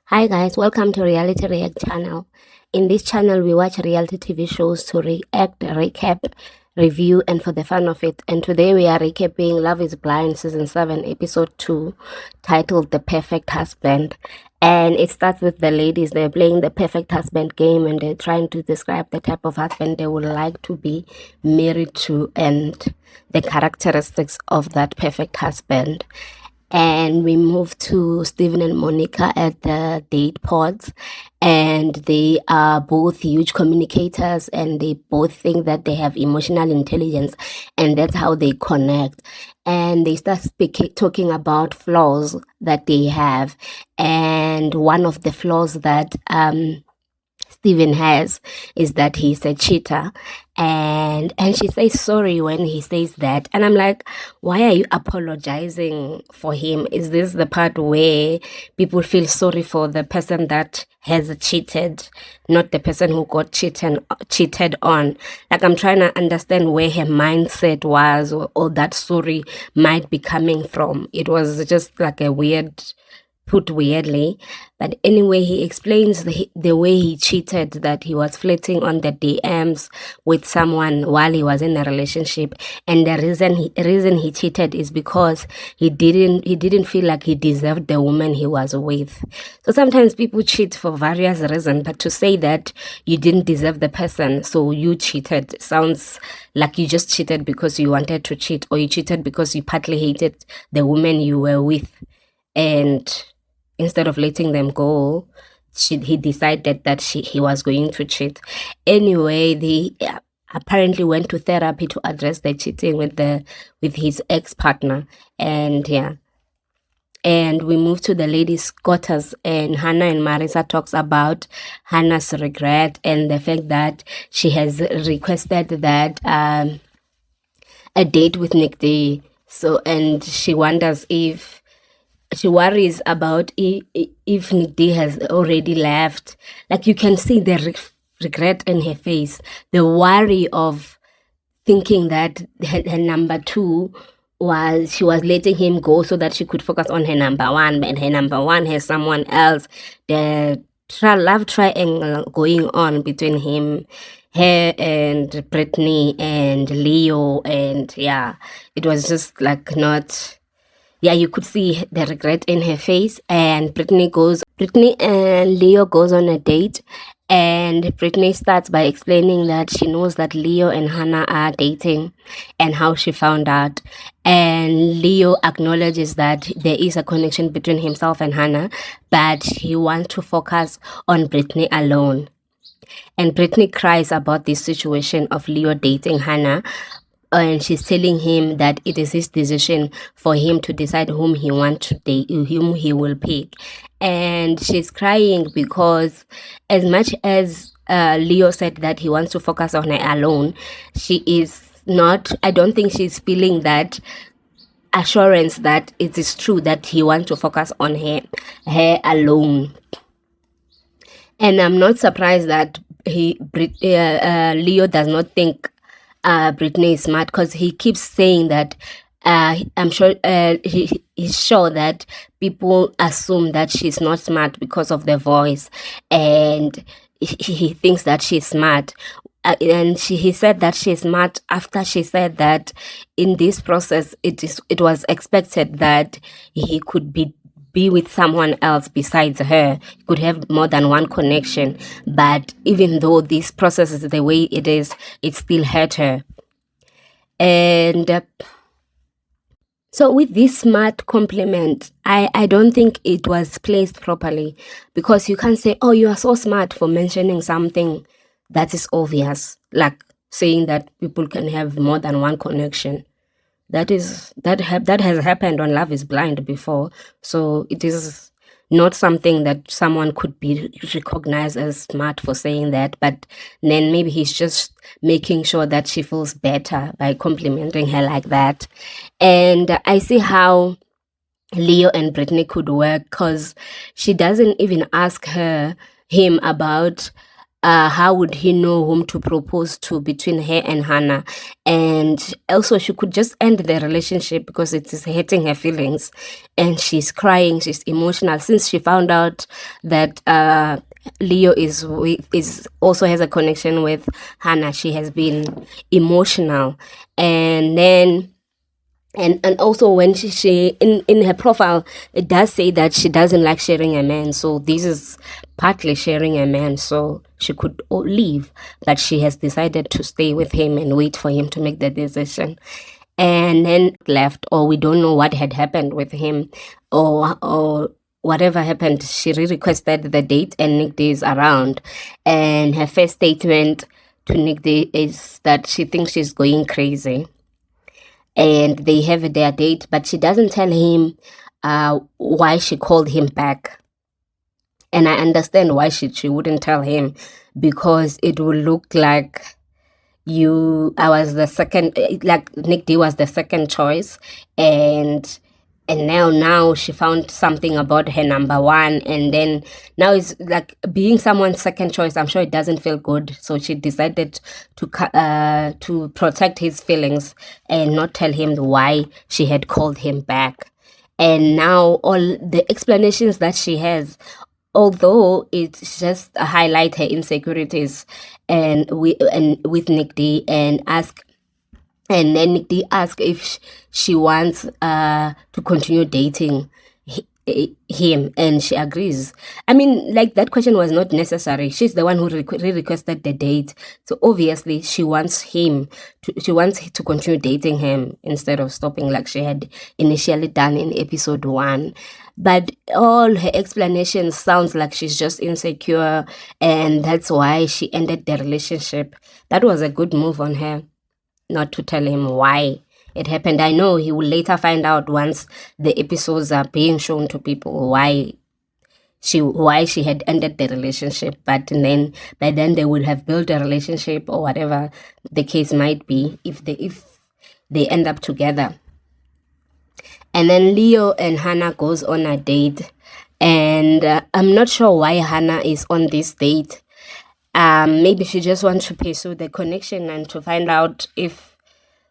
Hi guys, welcome to Reality React channel. In this channel, we watch reality TV shows to react, recap, review, and for the fun of it. And today we are recapping Love is Blind season 7, episode 2, titled The Perfect Husband. And it starts with the ladies. They're playing the perfect husband game and they're trying to describe the type of husband they would like to be married to and the characteristics of that perfect husband. And we moved to Stephen and Monica at the date pods, and they are both huge communicators, and they both think that they have emotional intelligence, and that's how they connect. And they start talking about flaws that they have, and one of the flaws that Steven has is that he's a cheater, and she says sorry when he says that, and I'm like, why are you apologizing for him? Is this the part where people feel sorry for the person that has cheated, not the person who got cheated on? Like, I'm trying to understand where her mindset was, or that sorry might be coming from. It was just like a put weirdly. But anyway, he explains the way he cheated, that he was flirting on the DMs with someone while he was in a relationship, and the reason he cheated is because he didn't feel like he deserved the woman he was with. So sometimes people cheat for various reasons, but to say that you didn't deserve the person, so you cheated, sounds like you just cheated because you wanted to cheat, or you cheated because you partly hated the woman you were with, and instead of letting them go, he decided that he was going to cheat. Anyway, they apparently went to therapy to address the cheating with his ex-partner. And yeah, and we move to the ladies' quarters, and Hannah and Marisa talks about Hannah's regret and the fact that she has requested that a date with Nick Day. So, and she wonders if she worries about if Nick D has already left. Like, you can see the regret in her face, the worry of thinking that her number two she was letting him go so that she could focus on her number one, and her number one has someone else. The love triangle going on between her and Brittany and Leo, and yeah, it was just like not. Yeah, you could see the regret in her face. And Brittany and Leo goes on a date, and Brittany starts by explaining that she knows that Leo and Hannah are dating and how she found out. And Leo acknowledges that there is a connection between himself and Hannah, but he wants to focus on Brittany alone. And Brittany cries about this situation of Leo dating Hannah, and she's telling him that it is his decision for him to decide whom he wants to date, whom he will pick. And she's crying because, as much as Leo said that he wants to focus on her alone, she is not, I don't think she's feeling that assurance that it is true that he wants to focus on her alone. And I'm not surprised that Leo does not think Brittany is smart, because he keeps saying that I'm sure he's sure that people assume that she's not smart because of the voice, and he thinks that she's smart. And he said that she's smart after she said that in this process it was expected that he could be with someone else besides her. He could have more than one connection, but even though this process is the way it is, it still hurt her. And so with this smart compliment, I don't think it was placed properly, because you can't say, oh, you are so smart for mentioning something that is obvious, like saying that people can have more than one connection. That has happened on Love is Blind before, so it is not something that someone could be recognized as smart for saying that. But then maybe he's just making sure that she feels better by complimenting her like that. And I see how Leo and Brittany could work, because she doesn't even ask him about how would he know whom to propose to between her and Hannah? And also, she could just end the relationship because it is hurting her feelings, and she's crying, she's emotional since she found out that Leo is also has a connection with Hannah. She has been emotional, and then and also when she in her profile it does say that she doesn't like sharing a man, so this is partly sharing a man, so she could leave, but she has decided to stay with him and wait for him to make the decision. And then left, or we don't know what had happened with him, or whatever happened. She requested the date and Nick Day is around, and her first statement to Nick Day is that she thinks she's going crazy, and they have their date, but she doesn't tell him why she called him back. And I understand why she wouldn't tell him, because it would look like I was the second, like Nick D was the second choice, and now she found something about her number one, and then now it's like being someone's second choice. I'm sure it doesn't feel good, so she decided to protect his feelings and not tell him why she had called him back. And now all the explanations that she has, although it's just highlight her insecurities, and with Nick D, and then Nick D ask if she wants to continue dating him, and she agrees. I mean, like, that question was not necessary. She's the one who requested the date, so obviously she wants she wants to continue dating him instead of stopping like she had initially done in episode 1. But all her explanations sounds like she's just insecure, and that's why she ended the relationship. That was a good move on her, not to tell him why it happened. I know he will later find out once the episodes are being shown to people why she had ended the relationship, but then by then they would have built a relationship, or whatever the case might be, if they end up together. And then Leo and Hannah goes on a date, and I'm not sure why Hannah is on this date. Maybe she just wants to pursue the connection and to find out if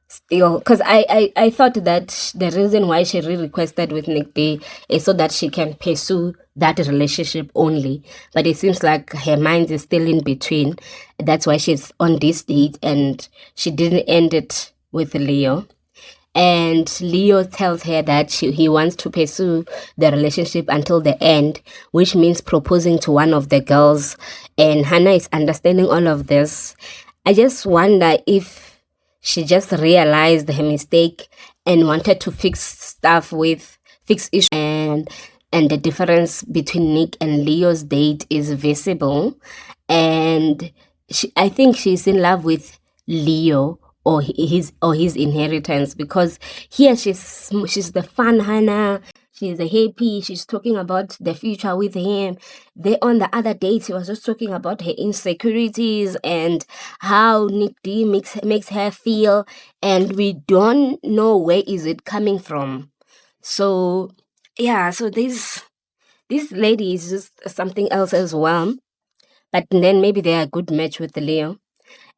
still, because I thought that the reason why she requested with Nick Day is so that she can pursue that relationship only, but it seems like her mind is still in between. That's why she's on this date, and she didn't end it with Leo. And Leo tells her that he wants to pursue the relationship until the end, which means proposing to one of the girls. And Hannah is understanding all of this. I just wonder if she just realized her mistake and wanted to fix issues, and the difference between Nick and Leo's date is visible. And I think she's in love with Leo, or his inheritance, because here she's the fun Hannah, she's a happy, she's talking about the future with him. They on the other date, she was just talking about her insecurities and how Nick D makes her feel, and we don't know where is it coming from. So yeah, so this lady is just something else as well. But then maybe they are a good match with Leo.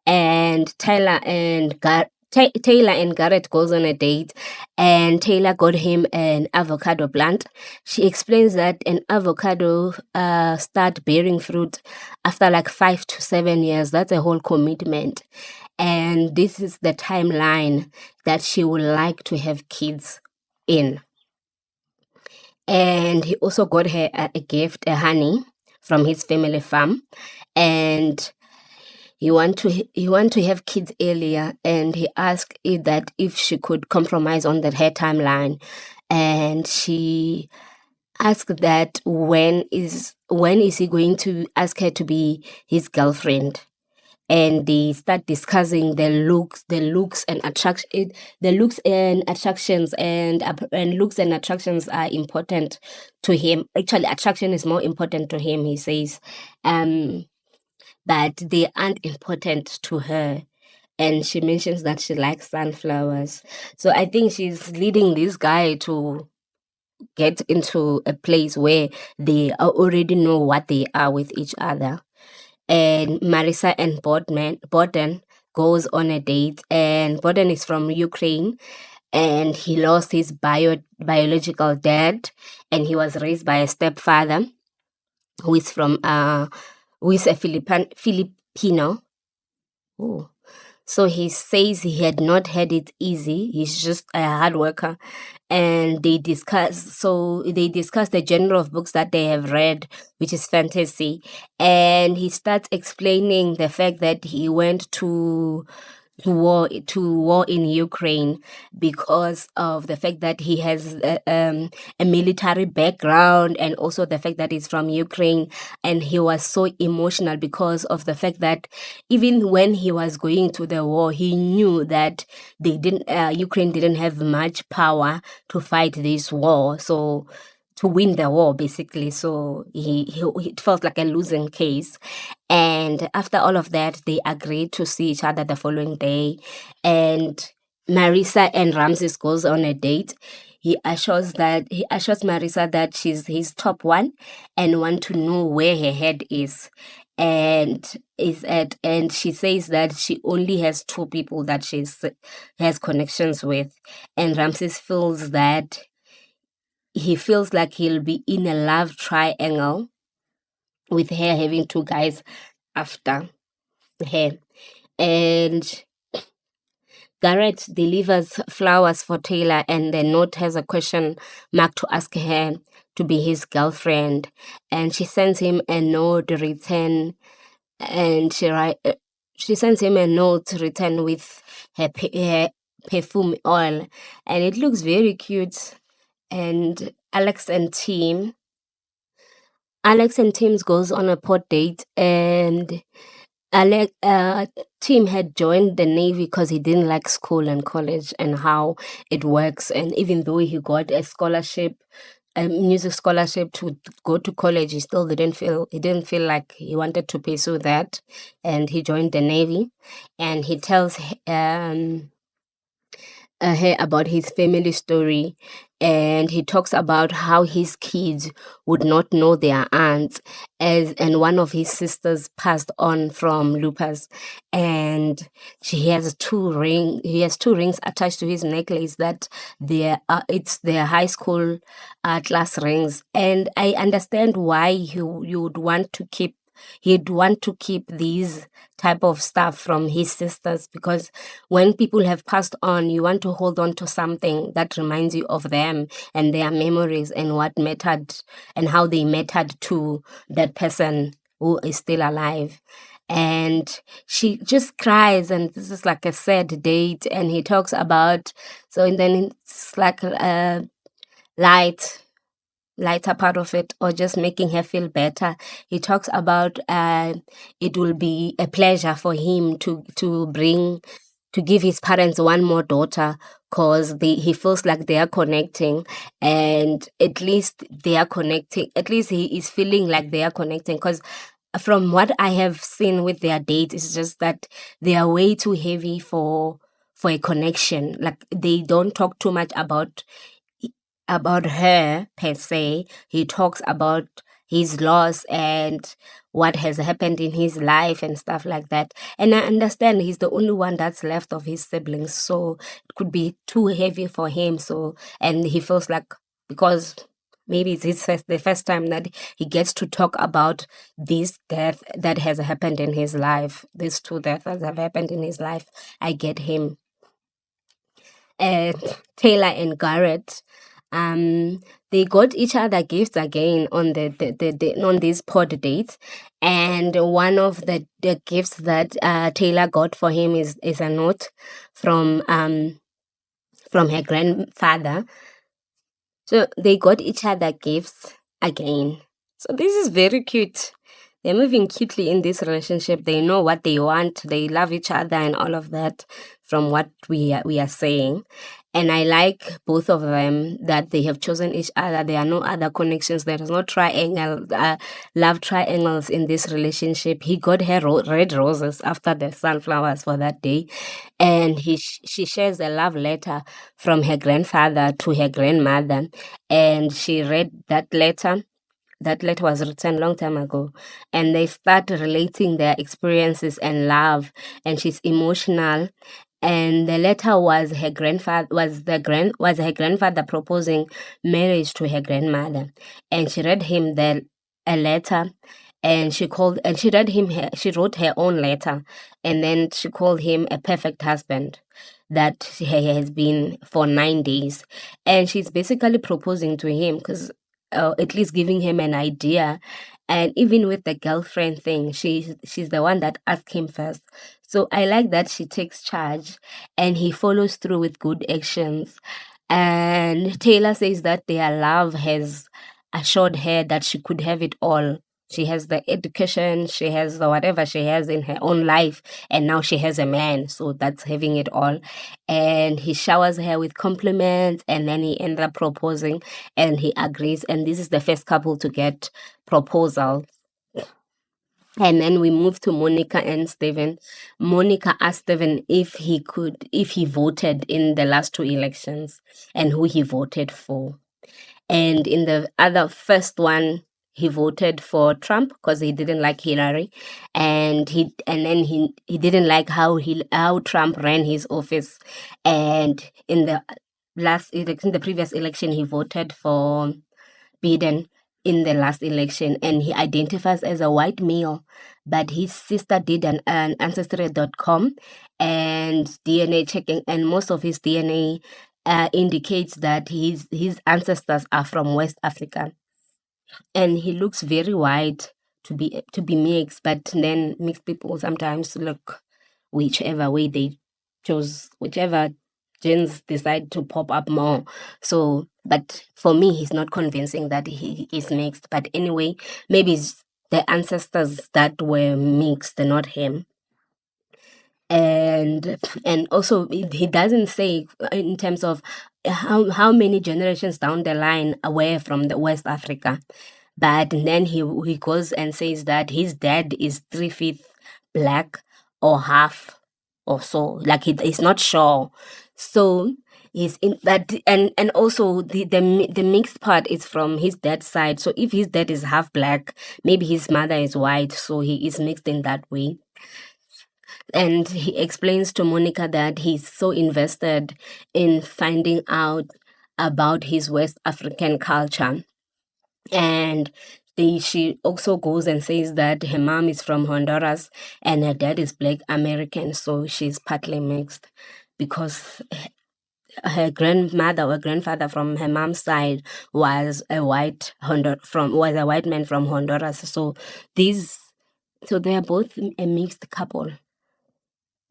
And Taylor and Garrett goes on a date, and Taylor got him an avocado plant. She explains that an avocado start bearing fruit after like 5 to 7 years. That's a whole commitment, and this is the timeline that she would like to have kids in. And he also got her a gift, a honey from his family farm, and he want to have kids earlier, and he asked if she could compromise on her timeline, and she asked that when is he going to ask her to be his girlfriend. And they start discussing the looks and attraction, the looks and attractions, and looks and attractions are important to him. Actually, attraction is more important to him, he says. But they aren't important to her. And she mentions that she likes sunflowers. So I think she's leading this guy to get into a place where they already know what they are with each other. and Marisa and Borden goes on a date, and Borden is from Ukraine, and he lost his biological dad, and he was raised by a stepfather who is from who is a Filipino. Oh. So he says he had not had it easy. He's just a hard worker. And they discuss the genre of books that they have read, which is fantasy. And he starts explaining the fact that he went to war in Ukraine because of the fact that he has a military background, and also the fact that he's from Ukraine, and he was so emotional because of the fact that even when he was going to the war, he knew that Ukraine didn't have much power to fight this war, so to win the war basically. So it felt like a losing case. And after all of that, they agreed to see each other the following day. And Marisa and Ramses goes on a date. He assures Marisa that she's his top one and want to know where her head is. And she says that she only has two people that she has connections with. And Ramses feels that he feels like he'll be in a love triangle with her having two guys after her. And Garrett delivers flowers for Taylor, and the note has a question mark to ask her to be his girlfriend. And she sends him a note return, and she sends him a note return with her perfume oil, and it looks very cute. And Alex and Tim's goes on a port date, and Tim had joined the Navy because he didn't like school and college and how it works. And even though he got a scholarship, a music scholarship to go to college, he still didn't feel like he wanted to pursue that, and he joined the Navy. And he tells her about his family story, and he talks about how his kids would not know their aunts, and one of his sisters passed on from lupus, and he has two rings attached to his necklace that it's their high school class rings. And I understand why he'd want to keep these type of stuff from his sisters, because when people have passed on, you want to hold on to something that reminds you of them and their memories and what mattered and how they mattered to that person who is still alive. And she just cries, and this is like a sad date, and he talks about, and then it's like a lighter part of it, or just making her feel better. He talks about it will be a pleasure for him to give his parents one more daughter, because he feels like they are connecting, and at least they are connecting. At least he is feeling like they are connecting, because from what I have seen with their dates, it's just that they are way too heavy for a connection. Like, they don't talk too much about her per se. He talks about his loss and what has happened in his life and stuff like that. And I understand he's the only one that's left of his siblings, so it could be too heavy for him. So, and he feels like, because maybe it's the first time that he gets to talk about this death that has happened in his life, these two deaths that have happened in his life. I get him. And Taylor and Garrett, they got each other gifts again on on these pod dates. And one of the gifts that Taylor got for him is a note from her grandfather. So they got each other gifts again. So this is very cute. They're moving cutely in this relationship. They know what they want. They love each other and all of that, from what we are saying. And I like both of them, that they have chosen each other. There are no other connections. There is no love triangles in this relationship. He got her red roses after the sunflowers for that day. And she shares a love letter from her grandfather to her grandmother. And she read that letter. that letter was written long time ago, and they start relating their experiences and love, and she's emotional. And the letter was her grandfather was her grandfather proposing marriage to her grandmother, and she read him a letter, and she read him she wrote her own letter, and then she called him a perfect husband that he has been for 9 days, and she's basically proposing to him because at least giving him an idea. And even with the girlfriend thing, she's the one that asked him first. So I like that she takes charge and he follows through with good actions. And Taylor says that their love has assured her that she could have it all. She has the education, she has the whatever she has in her own life, and now she has a man, so that's having it all. And he showers her with compliments, and then he ends up proposing, and he agrees. And this is the first couple to get proposal. And then we move to Monica and Stephen. Monica asked Stephen if he voted in the last two elections and who he voted for. And in the other first one, he voted for Trump because he didn't like Hillary, and he didn't like how Trump ran his office. And in the the previous election, he voted for Biden in the last election, and he identifies as a white male. But his sister did an ancestry.com and DNA checking, and most of his DNA indicates that his ancestors are from West Africa, and he looks very white to be mixed. But then mixed people sometimes look whichever way they chose, whichever genes decide to pop up more. So, but for me, he's not convincing that he is mixed. But anyway, maybe it's the ancestors that were mixed, not him. And also he doesn't say in terms of how many generations down the line away from the West Africa, but then he goes and says that his dad is 3/5 black or half or so, like he's not sure. So he's in that. And also the mixed part is from his dad's side. So if his dad is half black, maybe his mother is white, so he is mixed in that way. And he explains to Monica that he's so invested in finding out about his West African culture. And she also goes and says that her mom is from Honduras and her dad is Black American, so she's partly mixed because her grandmother or grandfather from her mom's side was a white man from Honduras. So they are both a mixed couple.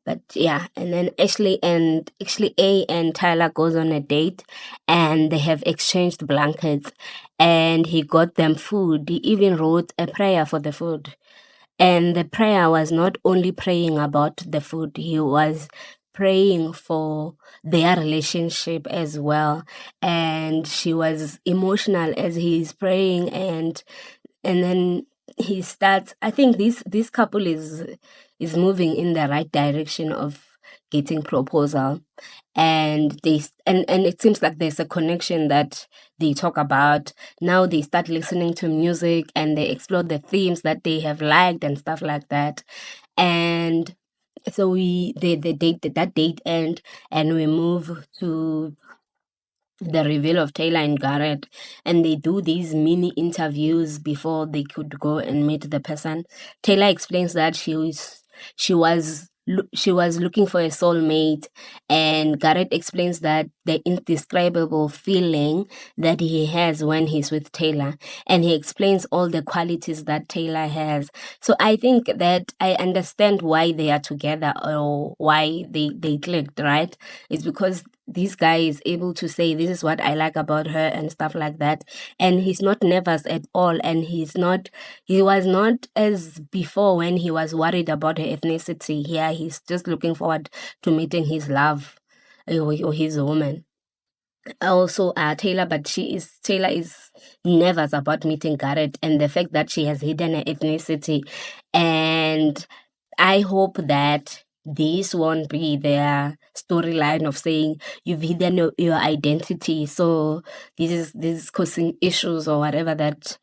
But yeah, and then Ashley A and Tyler goes on a date, and they have exchanged blankets, and he got them food. He even wrote a prayer for the food. And the prayer was not only praying about the food, he was praying for their relationship as well. And she was emotional as he's praying, and then he starts. I think this couple is moving in the right direction of getting proposal, and and it seems like there's a connection that they talk about. Now they start listening to music and they explore the themes that they have liked and stuff like that. And so the date that date end, and we move to the reveal of Taylor and Garrett, and they do these mini interviews before they could go and meet the person. Taylor explains that she was looking for a soulmate, and Garrett explains that the indescribable feeling that he has when he's with Taylor, and he explains all the qualities that Taylor has. So I think that I understand why they are together or why they clicked, right? It's because this guy is able to say this is what I like about her and stuff like that, and he's not nervous at all, and he was not as before when he was worried about her ethnicity. Here he's just looking forward to meeting his love, or his woman. Also Taylor is nervous about meeting Garrett, and the fact that she has hidden her ethnicity. And I hope that this won't be their storyline of saying you've hidden your identity, so this is causing issues or whatever, that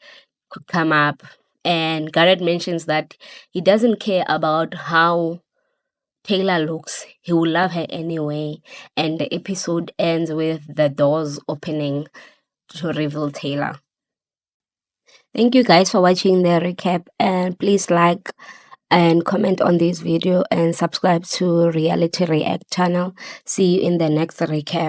could come up. And Garrett mentions that he doesn't care about how Taylor looks. He will love her anyway. And the episode ends with the doors opening to reveal Taylor. Thank you guys for watching the recap, and please like and comment on this video and subscribe to Reality React channel. See you in the next recap.